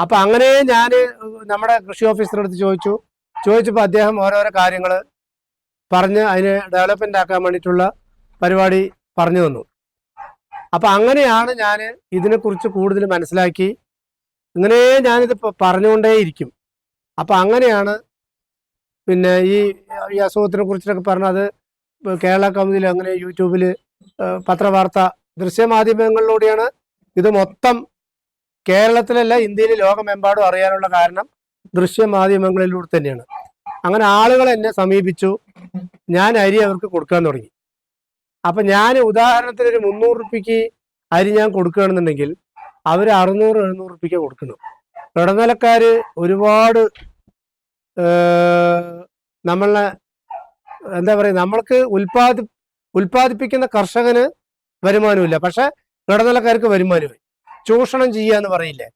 അപ്പം അങ്ങനെ ഞാൻ നമ്മുടെ കൃഷി ഓഫീസറുടെ അടുത്ത് ചോദിച്ചപ്പോൾ അദ്ദേഹം ഓരോരോ കാര്യങ്ങൾ പറഞ്ഞ് അതിന് ഡെവലപ്മെൻ്റ് ആക്കാൻ വേണ്ടിയിട്ടുള്ള പരിപാടി പറഞ്ഞു തന്നു. അപ്പം അങ്ങനെയാണ് ഞാൻ ഇതിനെക്കുറിച്ച് കൂടുതൽ മനസ്സിലാക്കി, ഇങ്ങനെ ഞാനിത് പറഞ്ഞുകൊണ്ടേയിരിക്കും. അപ്പം അങ്ങനെയാണ് പിന്നെ ഈ അസുഖത്തിനെ കുറിച്ചൊക്കെ പറഞ്ഞത് കേരള കൗമുദിൽ, അങ്ങനെ യൂട്യൂബിൽ, പത്രവാർത്ത, ദൃശ്യമാധ്യമങ്ങളിലൂടെയാണ് ഇത് മൊത്തം കേരളത്തിലല്ല ഇന്ത്യയിൽ ലോകമെമ്പാടും അറിയാനുള്ള കാരണം ദൃശ്യമാധ്യമങ്ങളിലൂടെ തന്നെയാണ്. അങ്ങനെ ആളുകൾ എന്നെ സമീപിച്ചു, ഞാൻ അരി അവർക്ക് കൊടുക്കാൻ തുടങ്ങി. അപ്പം ഞാൻ ഉദാഹരണത്തിന് ഒരു 300 റുപ്യക്ക് അരി ഞാൻ കൊടുക്കുകയാണെന്നുണ്ടെങ്കിൽ അവർ 600-700 റുപ്യക്ക് കൊടുക്കണം. ഇടനിലക്കാർ ഒരുപാട് നമ്മളെ എന്താ പറയുക, നമ്മൾക്ക് ഉൽപ്പാദിപ്പിക്കുന്ന കർഷകന് വരുമാനമില്ല, പക്ഷെ ഇടനിലക്കാർക്ക് വരുമാനമായി. ചൂഷണം ചെയ്യുക എന്ന് പറയില്ലേ.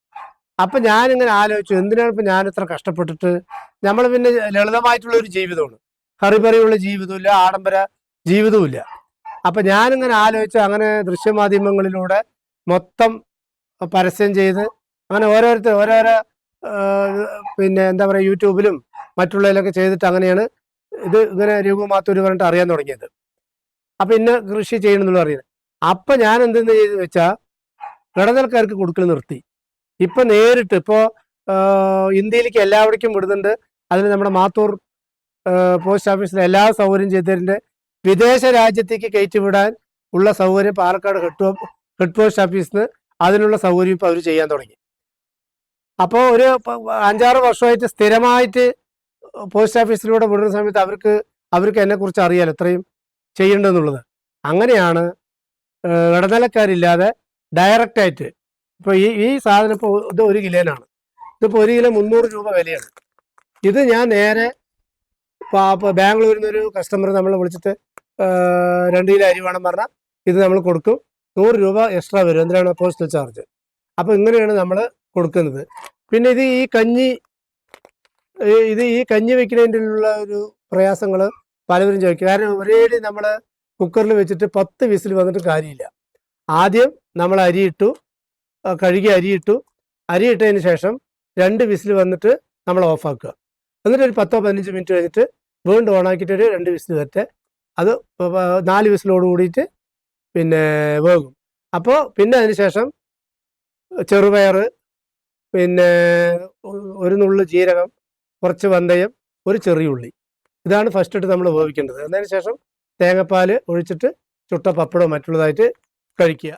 അപ്പം ഞാനിങ്ങനെ ആലോചിച്ചു, എന്തിനാണ് ഇപ്പം ഞാൻ ഇത്ര കഷ്ടപ്പെട്ടിട്ട്. നമ്മൾ പിന്നെ ലളിതമായിട്ടുള്ള ഒരു ജീവിതമാണ്, ഹറിബറിയുള്ള ജീവിതമില്ല, ആഡംബര ജീവിതവുമില്ല. അപ്പം ഞാനിങ്ങനെ ആലോചിച്ച് അങ്ങനെ ദൃശ്യമാധ്യമങ്ങളിലൂടെ മൊത്തം പരസ്യം ചെയ്ത് അങ്ങനെ ഓരോരോ പിന്നെ എന്താ പറയുക, യൂട്യൂബിലും മറ്റുള്ളതിലൊക്കെ ചെയ്തിട്ട് അങ്ങനെയാണ് ഇത് ഇങ്ങനെ രൂപമാത്തൂര് പറഞ്ഞിട്ട് അറിയാൻ തുടങ്ങിയത്. അപ്പം ഇന്ന കൃഷി ചെയ്യണമെന്നുള്ള അറിയുന്നത്. അപ്പം ഞാൻ എന്തെന്ന് ചെയ്ത് വെച്ചാൽ ഇടനിലക്കാർക്ക് കൊടുക്കൽ നിർത്തി. ഇപ്പം നേരിട്ട് ഇപ്പോൾ ഇന്ത്യയിലേക്ക് എല്ലാവിടേക്കും വിടുന്നുണ്ട്. അതിന് നമ്മുടെ മാത്തൂർ പോസ്റ്റ് ഓഫീസിൽ എല്ലാ സൗകര്യം ചെയ്തതിൻ്റെ വിദേശ രാജ്യത്തേക്ക് കയറ്റി വിടാൻ ഉള്ള സൗകര്യം പാലക്കാട് ഹെഡ് പോസ്റ്റ് ഓഫീസിൽ നിന്ന് അതിനുള്ള സൗകര്യം ഇപ്പോൾ അവർ ചെയ്യാൻ തുടങ്ങി. അപ്പോൾ ഒരു 5-6 വർഷമായിട്ട് സ്ഥിരമായിട്ട് പോസ്റ്റ് ഓഫീസിലൂടെ വിടുന്ന സമയത്ത് അവർക്ക് എന്നെക്കുറിച്ച് അറിയാലോ ഇത്രയും ചെയ്യേണ്ടതെന്നുള്ളത്. അങ്ങനെയാണ് ഇടനിലക്കാരില്ലാതെ ഡയറക്റ്റായിട്ട് ഇപ്പോൾ ഈ സാധനം ഇപ്പോൾ ഇത് 1 കിലോനാണ്. ഇതിപ്പോൾ 1 കിലോ 300 രൂപ വിലയാണ്. ഇത് ഞാൻ നേരെ ഇപ്പോൾ ബാംഗ്ലൂരിൽ നിന്നൊരു കസ്റ്റമർ നമ്മൾ വിളിച്ചിട്ട് 2 കിലോ അരി വേണം പറഞ്ഞാൽ ഇത് നമ്മൾ കൊടുക്കും. 100 രൂപ എക്സ്ട്രാ വരും, എന്തിനാണ് പോസ്റ്റൽ ചാർജ്. അപ്പോൾ ഇങ്ങനെയാണ് നമ്മൾ കൊടുക്കുന്നത്. പിന്നെ ഈ കഞ്ഞി വെക്കുന്നതിൻ്റെ ഉള്ള ഒരു പ്രയാസങ്ങൾ പലവരും ചോദിക്കും. കാരണം ഒരേടി നമ്മൾ കുക്കറിൽ വെച്ചിട്ട് 10 വിസിൽ വന്നിട്ട് കാര്യമില്ല. ആദ്യം നമ്മൾ അരിയിട്ടു, കഴുകി അരിയിട്ടതിന് ശേഷം 2 വിസിൽ വന്നിട്ട് നമ്മൾ ഓഫാക്കുക. എന്നിട്ട് ഒരു 10-15 മിനിറ്റ് കഴിഞ്ഞിട്ട് വീണ്ടും ഓണാക്കിയിട്ട് ഒരു 2 വിസിൽ വരട്ടെ, അത് 4 വിസിലോട് കൂടിയിട്ട് പിന്നെ വേകും. അപ്പോൾ പിന്നെ അതിന് ശേഷം ചെറുപയർ, പിന്നെ ഒരു നുള്ളു ജീരകം, കുറച്ച് വെന്തയം, ഒരു ചെറിയ ഉള്ളി, ഇതാണ് ഫസ്റ്റ് ഇട്ട് നമ്മൾ വേവിക്കേണ്ടത്. അതിന് ശേഷം തേങ്ങാപ്പാൽ ഒഴിച്ചിട്ട് ചുട്ട പപ്പടവും മറ്റുള്ളതായിട്ട് കഴിക്കുക.